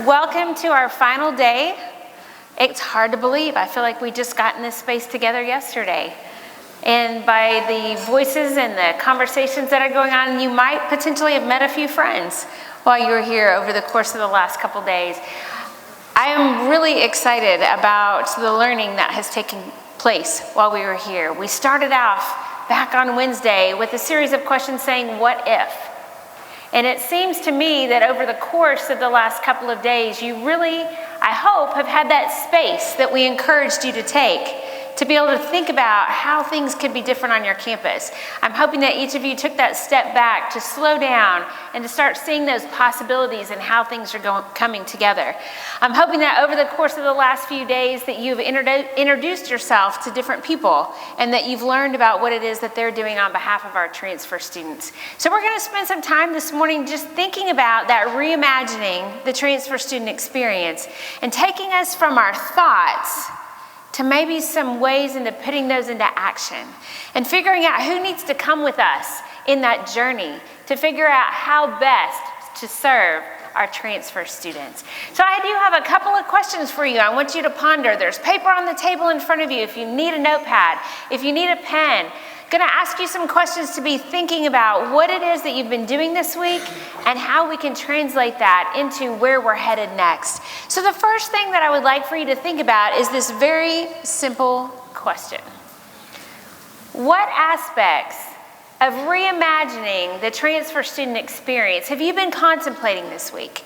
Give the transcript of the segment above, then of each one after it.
Welcome to our final day. It's hard to believe. I feel like we just got in this space together yesterday. And by the voices and the conversations that are going on, you might potentially have met a few friends while you were here over the course of the last couple days. I am really excited about the learning that has taken place while we were here. We started off back on Wednesday with a series of questions saying, what if? And it seems to me that over the course of the last couple of days, you really, I hope, have had that space that we encouraged you to take to be able to think about how things could be different on your campus. I'm hoping that each of you took that step back to slow down and to start seeing those possibilities and how things are coming together. I'm hoping that over the course of the last few days that you've introduced yourself to different people and that you've learned about what it is that they're doing on behalf of our transfer students. So we're gonna spend some time this morning just thinking about that reimagining the transfer student experience and taking us from our thoughts to maybe some ways into putting those into action and figuring out who needs to come with us in that journey to figure out how best to serve our transfer students. So I do have a couple of questions for you. I want you to ponder. There's paper on the table in front of you if you need a notepad, if you need a pen. I'm gonna ask you some questions to be thinking about what it is that you've been doing this week and how we can translate that into where we're headed next. So the first thing that I would like for you to think about is this very simple question. What aspects of reimagining the transfer student experience have you been contemplating this week?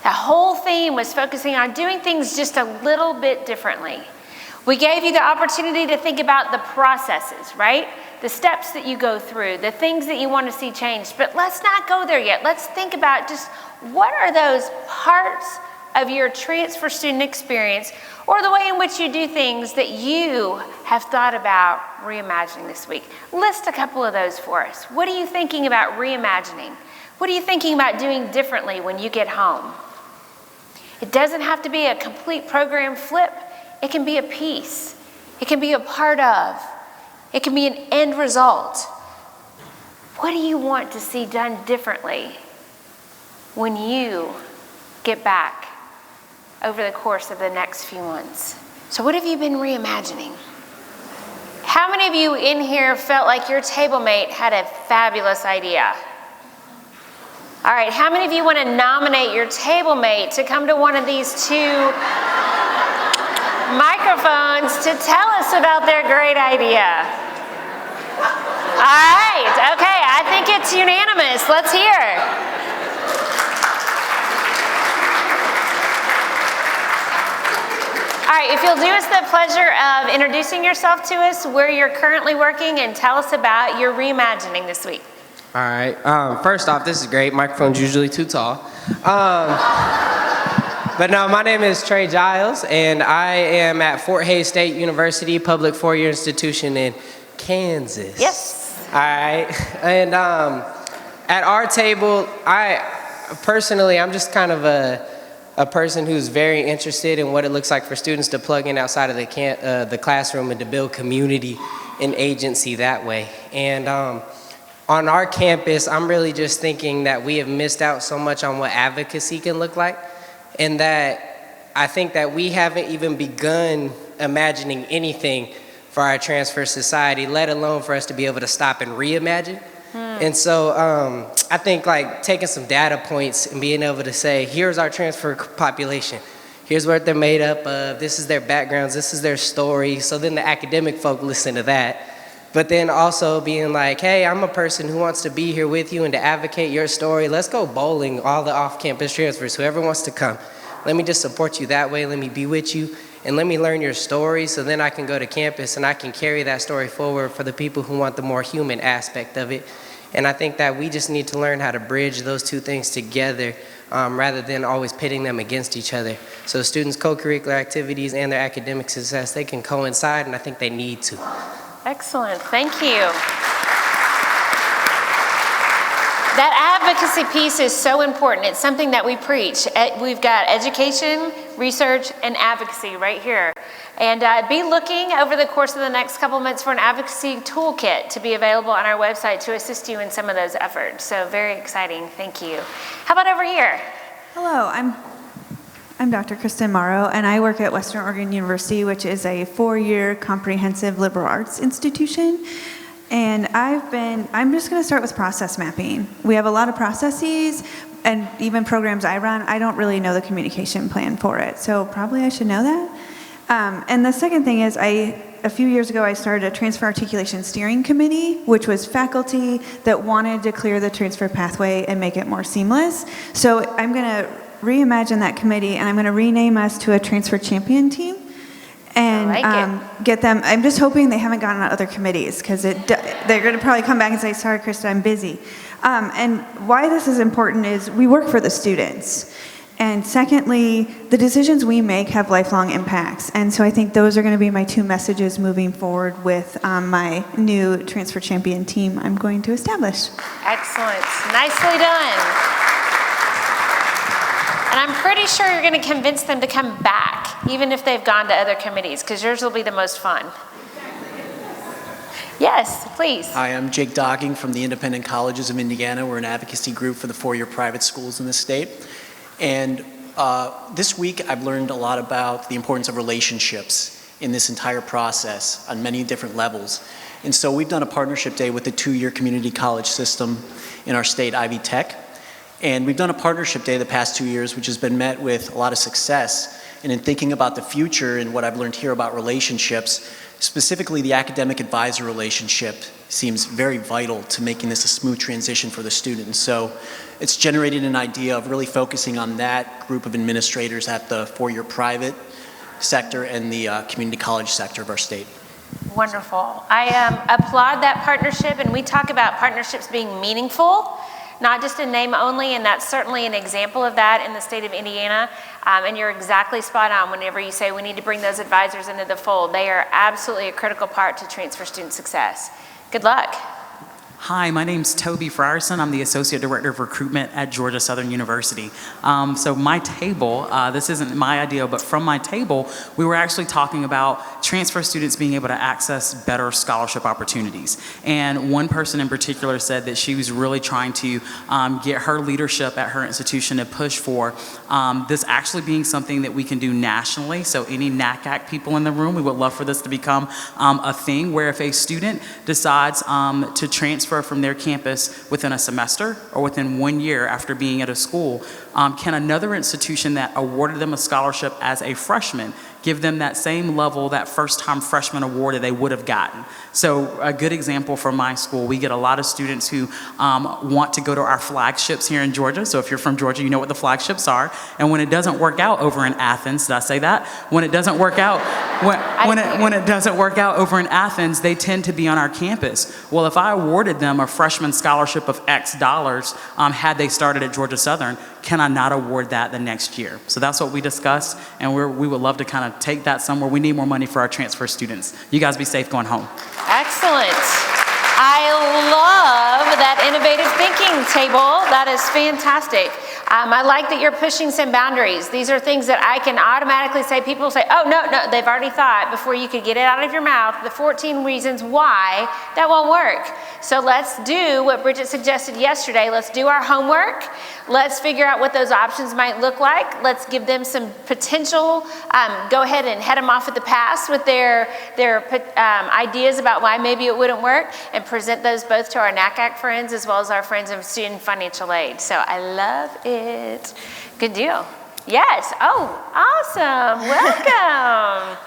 The whole theme was focusing on doing things just a little bit differently. We gave you the opportunity to think about the processes, right? The steps that you go through, the things that you want to see changed. But let's not go there yet. Let's think about just what are those parts of your transfer student experience or the way in which you do things that you have thought about reimagining this week. List a couple of those for us. What are you thinking about reimagining? What are you thinking about doing differently when you get home? It doesn't have to be a complete program flip. It can be a piece. It can be a part of. It can be an end result. What do you want to see done differently when you get back over the course of the next few months? So what have you been reimagining? How many of you in here felt like your table mate had a fabulous idea? All right, how many of you want to nominate your table mate to come to one of these two microphones to tell us about their great idea? All right, okay, I think it's unanimous. Let's hear. All right, if you'll do us the pleasure of introducing yourself to us, where you're currently working, and tell us about your reimagining this week. All right, first off, this is great. Microphone's usually too tall. But no, my name is Trey Giles, and I am at Fort Hays State University, public four-year institution in Kansas. Yes. All right, and at our table, I'm just kind of a person who's very interested in what it looks like for students to plug in outside of the classroom and to build community and agency that way. And on our campus, I'm really just thinking that we have missed out so much on what advocacy can look like, and that I think that we haven't even begun imagining anything for our transfer society, let alone for us to be able to stop and reimagine. And so I think like taking some data points and being able to say, here's our transfer population, here's what they're made up of, this is their backgrounds, this is their story, so then the academic folk listen to that. But then also being like, hey, I'm a person who wants to be here with you and to advocate your story. Let's go bowling, all the off-campus transfers, whoever wants to come. Let me just support you that way, let me be with you, and let me learn your story so then I can go to campus and I can carry that story forward for the people who want the more human aspect of it. And I think that we just need to learn how to bridge those two things together rather than always pitting them against each other. So students' co-curricular activities and their academic success, they can coincide, and I think they need to. Excellent, thank you. That advocacy piece is so important. It's something that we preach. We've got education, research, and advocacy right here. And be looking over the course of the next couple months for an advocacy toolkit to be available on our website to assist you in some of those efforts. So very exciting, thank you. How about over here? Hello, I'm Dr. Kristen Morrow, and I work at Western Oregon University, which is a 4-year comprehensive liberal arts institution. And I'm just going to start with process mapping. We have a lot of processes, and even programs I run, I don't really know the communication plan for it. So probably I should know that. And the second thing is a few years ago, I started a transfer articulation steering committee, which was faculty that wanted to clear the transfer pathway and make it more seamless. So I'm going to reimagine that committee, and I'm going to rename us to a transfer champion team. And get them. I'm just hoping they haven't gotten on other committees, because they're going to probably come back and say, sorry, Krista, I'm busy. And why this is important is we work for the students. And secondly, the decisions we make have lifelong impacts. And so I think those are going to be my 2 messages moving forward with my new transfer champion team I'm going to establish. Excellent. Nicely done. And I'm pretty sure you're going to convince them to come back, even if they've gone to other committees, because yours will be the most fun. Yes, please. Hi, I'm Jake Docking from the Independent Colleges of Indiana. We're an advocacy group for the 4-year private schools in the state. And this week I've learned a lot about the importance of relationships in this entire process on many different levels. And so we've done a partnership day with the 2-year community college system in our state, Ivy Tech. And we've done a partnership day the past 2 years, which has been met with a lot of success. And in thinking about the future and what I've learned here about relationships, specifically the academic advisor relationship seems very vital to making this a smooth transition for the students. So it's generated an idea of really focusing on that group of administrators at the 4-year private sector and the community college sector of our state. Wonderful. I applaud that partnership, and we talk about partnerships being meaningful, not just in name only, and that's certainly an example of that in the state of Indiana. And you're exactly spot on whenever you say we need to bring those advisors into the fold. They are absolutely a critical part to transfer student success. Good luck. Hi, my name's Toby Frierson. I'm the Associate Director of Recruitment at Georgia Southern University. So my table, this isn't my idea, but from my table, we were actually talking about transfer students being able to access better scholarship opportunities. And one person in particular said that she was really trying to get her leadership at her institution to push for this actually being something that we can do nationally. So any NACAC people in the room, we would love for this to become a thing where if a student decides to transfer from their campus within a semester or within 1 year after being at a school, can another institution that awarded them a scholarship as a freshman give them that same level, that first-time freshman award that they would have gotten. So a good example from my school, we get a lot of students who want to go to our flagships here in Georgia. So if you're from Georgia, you know what the flagships are. And when it doesn't work out over in Athens, did I say that? When it doesn't work out, when it doesn't work out over in Athens, they tend to be on our campus. Well, if I awarded them a freshman scholarship of X dollars had they started at Georgia Southern, can I not award that the next year? So that's what we discussed, and we would love to kind of take that somewhere. We need more money for our transfer students. You guys be safe going home. Excellent. I love that innovative thinking table. That is fantastic. I like that you're pushing some boundaries. These are things that I can automatically say. People say, oh, no, they've already thought before you could get it out of your mouth, the 14 reasons why that won't work. So let's do what Bridget suggested yesterday. Let's do our homework. Let's figure out what those options might look like. Let's give them some potential, go ahead and head them off at the pass with their ideas about why maybe it wouldn't work, and present those both to our NACAC friends as well as our friends in student financial aid. So I love it. Good deal. Yes. Oh, awesome. Welcome.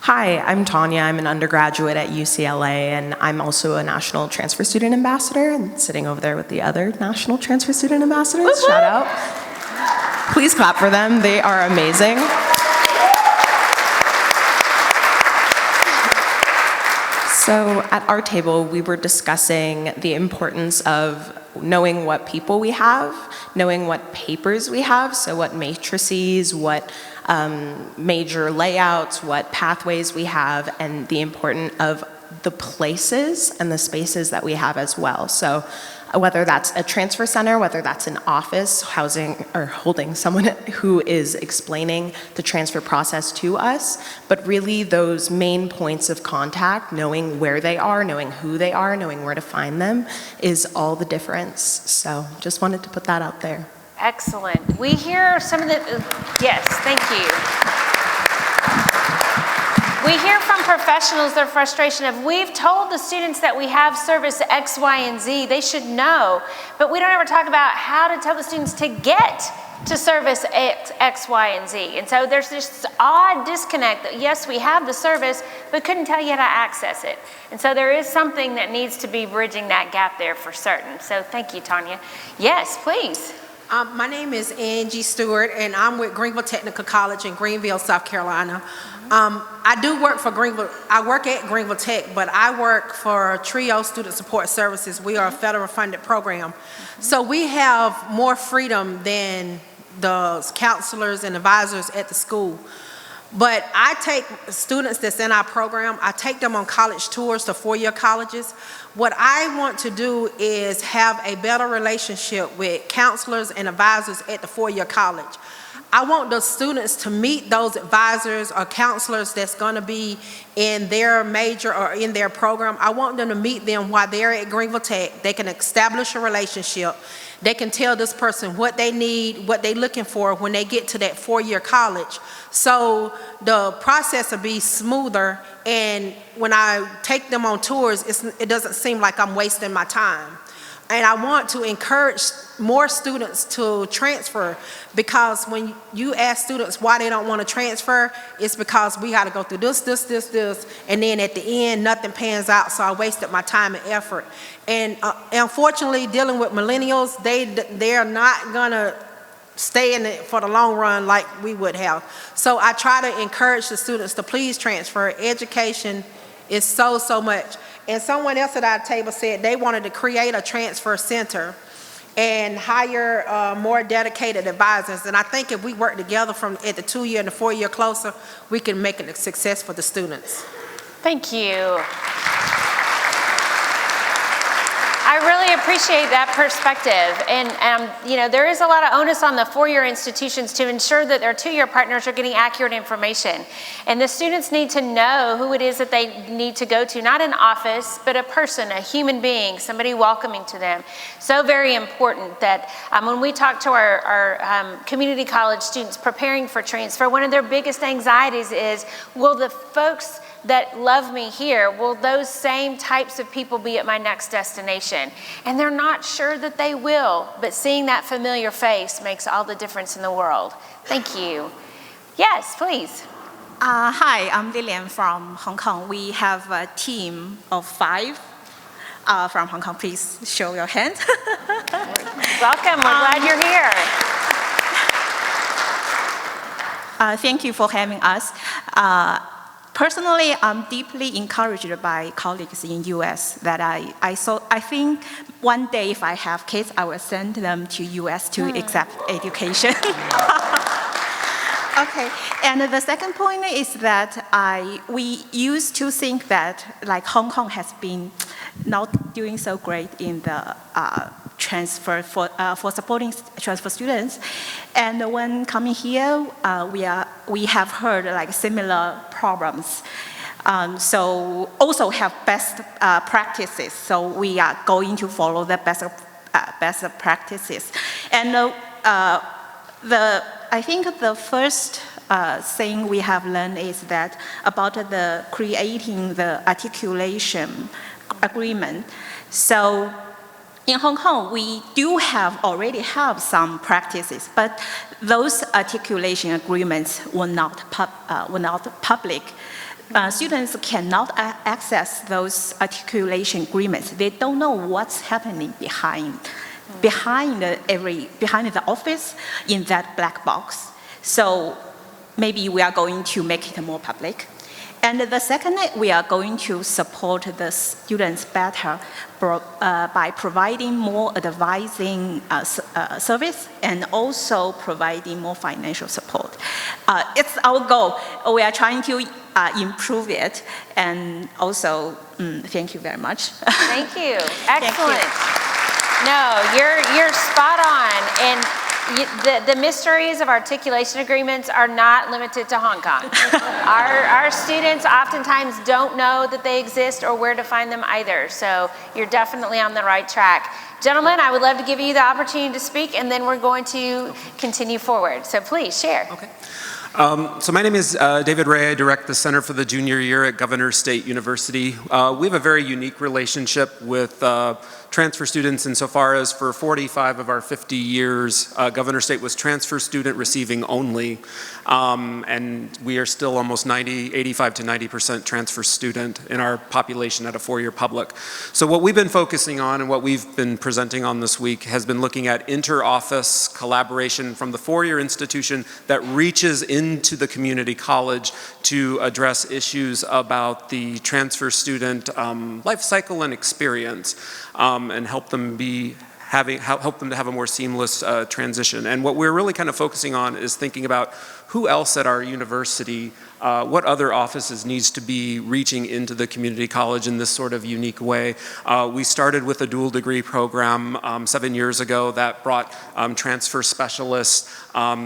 Hi, I'm Tanya. I'm an undergraduate at UCLA, and I'm also a National Transfer Student Ambassador. I'm sitting over there with the other National Transfer Student Ambassadors. Woo-hoo. Shout out. Please clap for them. They are amazing. So at our table, we were discussing the importance of knowing what people we have, knowing what papers we have, so what matrices, what major layouts, what pathways we have, and the importance of the places and the spaces that we have as well. So whether that's a transfer center, whether that's an office housing or holding someone who is explaining the transfer process to us, but really those main points of contact, knowing where they are, knowing who they are, knowing where to find them, is all the difference. So just wanted to put that out there. Excellent. We hear some of the, yes, thank you. We hear from professionals their frustration of, we've told the students that we have service X, Y, and Z, they should know, but we don't ever talk about how to tell the students to get to service X, Y, and Z. And so there's this odd disconnect that yes, we have the service, but couldn't tell you how to access it. And so there is something that needs to be bridging that gap there for certain. So thank you, Tanya. Yes, please. My name is Angie Stewart, and I'm with Greenville Technical College in Greenville, South Carolina. I do work for Greenville. I work at Greenville Tech, but I work for TRIO Student Support Services. We are a federal funded program. So we have more freedom than the counselors and advisors at the school. But I take students that's in our program, I take them on college tours to four-year colleges. What I want to do is have a better relationship with counselors and advisors at the four-year college. I want the students to meet those advisors or counselors that's going to be in their major or in their program. I want them to meet them while they're at Greenville Tech. They can establish a relationship. They can tell this person what they need, what they're looking for when they get to that four-year college. So the process will be smoother, and when I take them on tours, it doesn't seem like I'm wasting my time. And I want to encourage more students to transfer, because when you ask students why they don't want to transfer, it's because we got to go through this, and then at the end, nothing pans out, so I wasted my time and effort. And unfortunately, dealing with millennials, they're not going to stay in it for the long run like we would have. So I try to encourage the students to please transfer. Education is so much. And someone else at our table said they wanted to create a transfer center and hire more dedicated advisors. And I think if we work together from at the 2-year and the 4-year closer, we can make it a success for the students. Thank you. I really appreciate that perspective. And you know, there is a lot of onus on the four-year institutions to ensure that their 2-year partners are getting accurate information. And the students need to know who it is that they need to go to, not an office, but a person, a human being, somebody welcoming to them. So very important that when we talk to our community college students preparing for transfer, one of their biggest anxieties is, will the folks that love me here, will those same types of people be at my next destination? And they're not sure that they will, but seeing that familiar face makes all the difference in the world. Thank you. Yes, please. Hi, I'm Lilian from Hong Kong. We have a team of 5 from Hong Kong. Please show your hand. Welcome, we're glad you're here. Thank you for having us. Personally, I'm deeply encouraged by colleagues in US that I think one day if I have kids, I will send them to US to accept education. Okay, and the second point is that we used to think that like Hong Kong has been not doing so great in the transfer for supporting transfer students, and when coming here, we have heard like similar problems. So also have best practices. So we are going to follow the best practices, and I think the first thing we have learned is that about the creating the articulation agreement. So in Hong Kong, we do already have some practices, but those articulation agreements were not public. Students cannot access those articulation agreements. They don't know what's happening behind the office in that black box. So maybe we are going to make it more public. And the second, we are going to support the students better by providing more advising service and also providing more financial support. It's our goal. We are trying to improve it. And also, thank you very much. Thank you. Excellent. Thank you. No, you're spot on. And The mysteries of articulation agreements are not limited to Hong Kong. Our students oftentimes don't know that they exist or where to find them either, so you're definitely on the right track. Gentlemen, I would love to give you the opportunity to speak, and then we're going to continue forward. So please share. Okay. So my name is David Ray. I direct the Center for the Junior Year at Governor State University. We have a very unique relationship with transfer students insofar as for 45 of our 50 years, Governor State was transfer student receiving only. And we are still almost 85 to 90% transfer student in our population at a four-year public. So what we've been focusing on and what we've been presenting on this week has been looking at inter-office collaboration from the four-year institution that reaches into the community college to address issues about the transfer student life cycle and experience, and help them help them to have a more seamless transition. And what we're really kind of focusing on is thinking about who else at our university, what other offices needs to be reaching into the community college in this sort of unique way. We started with a dual degree program 7 years ago that brought transfer specialists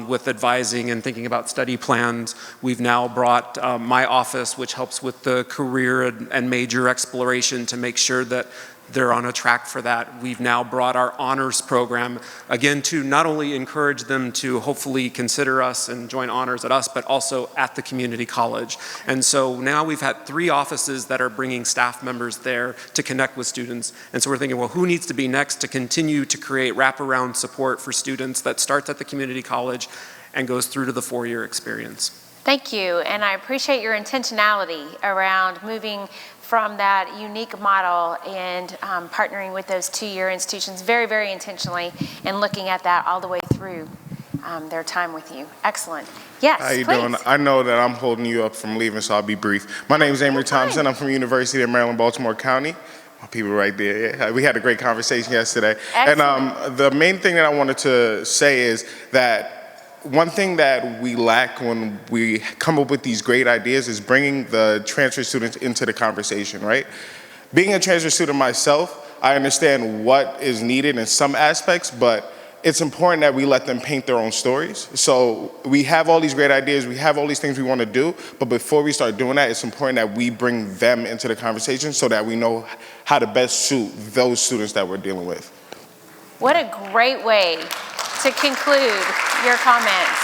with advising and thinking about study plans. We've now brought my office, which helps with the career and major exploration to make sure that they're on a track for that. We've now brought our honors program, again, to not only encourage them to hopefully consider us and join honors at us, but also at the community college. And so now we've had 3 offices that are bringing staff members there to connect with students. And so we're thinking, well, who needs to be next to continue to create wraparound support for students that starts at the community college and goes through to the four-year experience. Thank you, and I appreciate your intentionality around moving from that unique model and partnering with those two-year institutions very, very intentionally and looking at that all the way through their time with you. Excellent. Yes, How you please. doing? I know that I'm holding you up from leaving, so I'll be brief. My name is Amory Thompson. I'm from University of Maryland, Baltimore County. My people right there. Yeah. We had a great conversation yesterday. Excellent. And the main thing that I wanted to say is that one thing that we lack when we come up with these great ideas is bringing the transfer students into the conversation, right? Being a transfer student myself, I understand what is needed in some aspects, but it's important that we let them paint their own stories. So we have all these great ideas, we have all these things we want to do, but before we start doing that, it's important that we bring them into the conversation so that we know how to best suit those students that we're dealing with. What a great way to conclude your comments.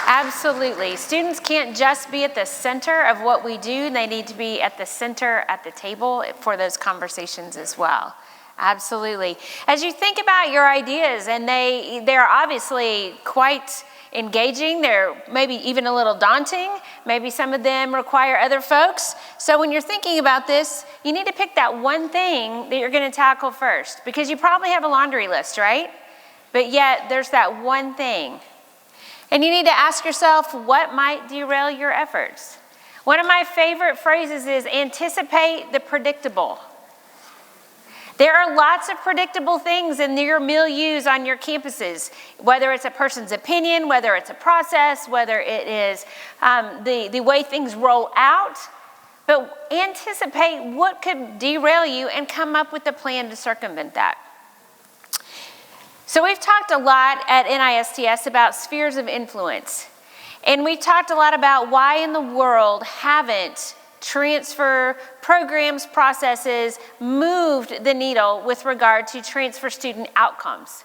Absolutely. Students can't just be at the center of what we do. They need to be at the center at the table for those conversations as well. Absolutely. As you think about your ideas, and they're obviously quite engaging, they're maybe even a little daunting, maybe some of them require other folks. So when you're thinking about this, you need to pick that one thing that you're going to tackle first, because you probably have a laundry list, right? But yet there's that one thing. And you need to ask yourself, what might derail your efforts? One of my favorite phrases is anticipate the predictable. There are lots of predictable things in your milieus on your campuses, whether it's a person's opinion, whether it's a process, whether it is the way things roll out. But anticipate what could derail you and come up with a plan to circumvent that. So we've talked a lot at NISTS about spheres of influence. And we've talked a lot about why in the world haven't transfer programs, processes moved the needle with regard to transfer student outcomes.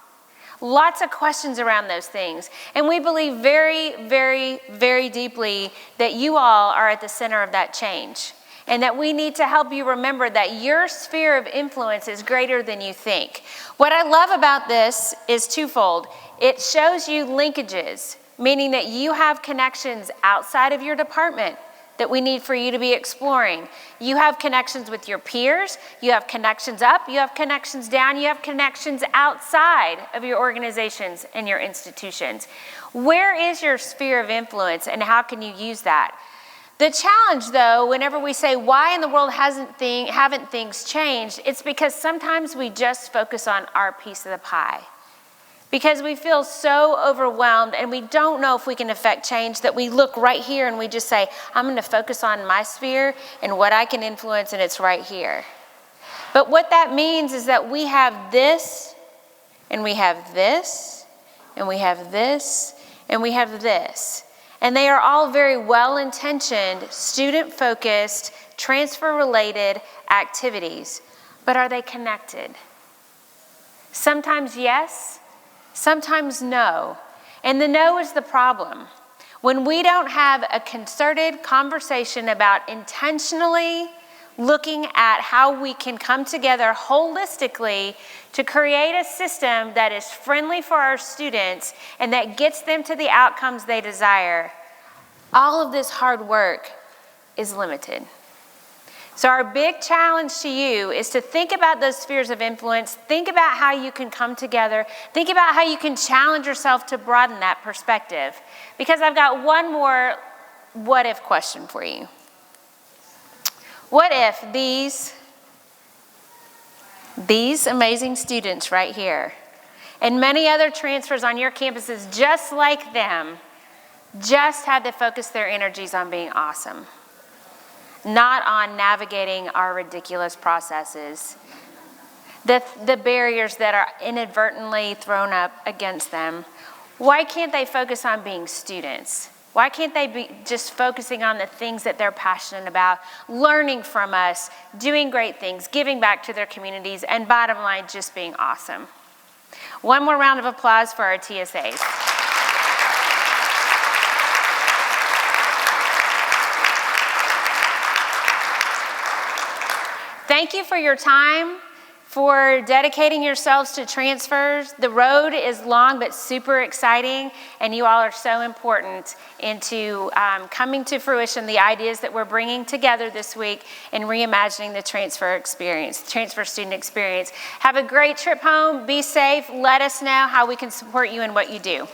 Lots of questions around those things. And we believe very, very, very deeply that you all are at the center of that change. And that we need to help you remember that your sphere of influence is greater than you think. What I love about this is twofold. It shows you linkages, meaning that you have connections outside of your department that we need for you to be exploring. You have connections with your peers, you have connections up, you have connections down, you have connections outside of your organizations and your institutions. Where is your sphere of influence and how can you use that? The challenge though, whenever we say why in the world haven't things changed, it's because sometimes we just focus on our piece of the pie. Because we feel so overwhelmed and we don't know if we can affect change that we look right here and we just say, I'm going to focus on my sphere and what I can influence, and it's right here. But what that means is that we have this and we have this, and we have this, and we have this. And they are all very well-intentioned, student-focused, transfer-related activities. But are they connected? Sometimes yes, sometimes no. And the no is the problem. When we don't have a concerted conversation about intentionally looking at how we can come together holistically to create a system that is friendly for our students and that gets them to the outcomes they desire, all of this hard work is limited. So our big challenge to you is to think about those spheres of influence, think about how you can come together, think about how you can challenge yourself to broaden that perspective. Because I've got one more what-if question for you. What if these amazing students right here and many other transfers on your campuses just like them just had to focus their energies on being awesome, not on navigating our ridiculous processes, the barriers that are inadvertently thrown up against them? Why can't they focus on being students? Why can't they be just focusing on the things that they're passionate about, learning from us, doing great things, giving back to their communities, and bottom line, just being awesome? One more round of applause for our TSAs. Thank you for your time, for dedicating yourselves to transfers. The road is long but super exciting, and you all are so important into coming to fruition the ideas that we're bringing together this week in reimagining the transfer experience, transfer student experience. Have a great trip home. Be safe. Let us know how we can support you in what you do.